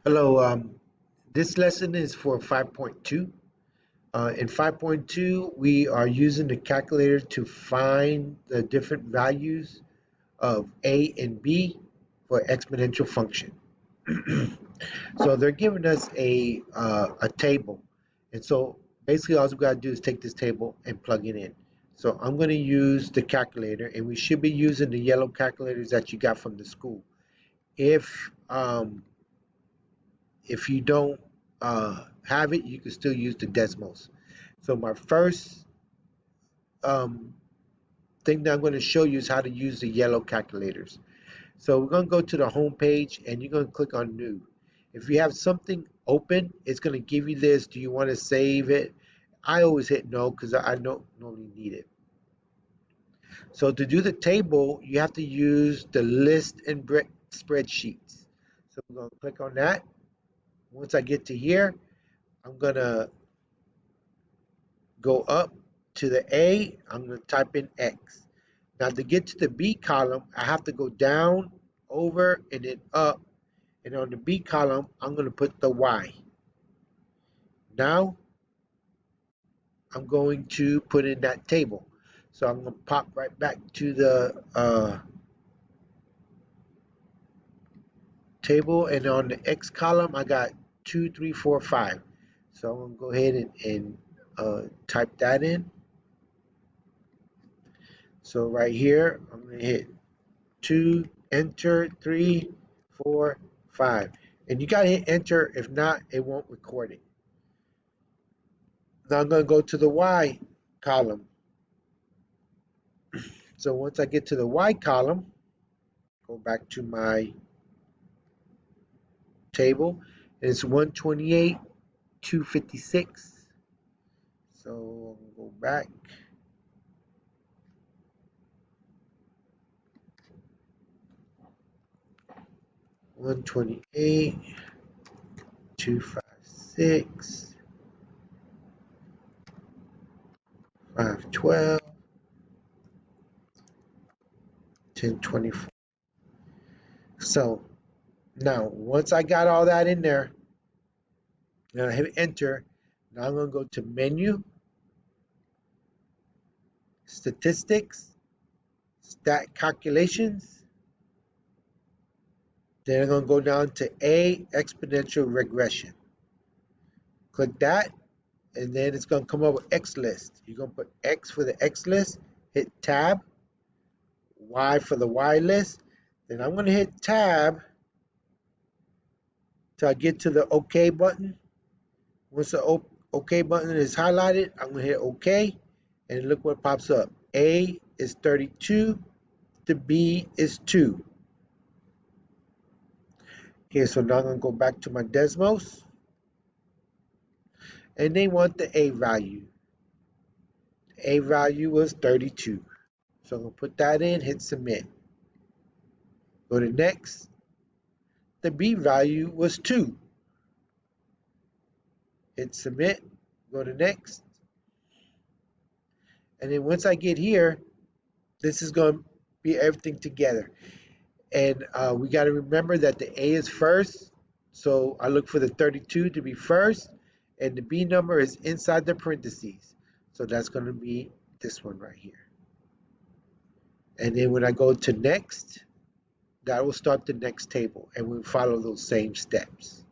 Hello, this lesson is for 5.2. In 5.2, we are using the calculator to find the different values of A and B for exponential function. So they're giving us a table. And so basically all we got to do is take this table and plug it in. So I'm going to use the calculator, and we should be using the yellow calculators that you got from the school. If you don't have it, you can still use the Desmos. So my first um, thing that I'm going to show you is how to use the yellow calculators. So we're going to go to the home page and you're going to click on new. If you have something open, it's going to give you this. Do you want to save it? I always hit no because I don't normally need it. So to do the table, you have to use the list and spreadsheets. So I'm going to click on that. Once I get to here, I'm going to go up to the A, I'm going to type in X. Now to get to the B column, I have to go down, over, and then up. And on the B column, I'm going to put the Y. Now I'm going to put in that table. So I'm going to pop right back to the table. And on the X column, I got 2, 3, 4, 5. So I'm going to go ahead and type that in. So right here, I'm going to hit 2, enter, 3, 4, 5. And you got to hit enter. If not, it won't record it. Now I'm going to go to the Y column. So once I get to the Y column, go back to my table. It's 128, 256. So I'll go back. One 28, 256, 512, 1024. So now once I got all that in there, and I hit enter. Now I'm going to go to menu, statistics, stat calculations. Then I'm going to go down to A, exponential regression. Click that, and then it's going to come up with X list. You're going to put X for the X list, hit tab, Y for the Y list. Then I'm going to hit tab till I get to the OK button. Once the OK button is highlighted, I'm going to hit OK, and look what pops up. A is 32, the B is 2. Okay, so now I'm going to go back to my Desmos, and they want the A value. The A value was 32. So I'm going to put that in, hit submit. Go to next. The B value was 2. Hit submit, go to next. And then once I get here, this is going to be everything together. And we got to remember that the A is first. So I look for the 32 to be first, and the B number is inside the parentheses. So that's going to be this one right here. And then when I go to next, that will start the next table, and we'll follow those same steps.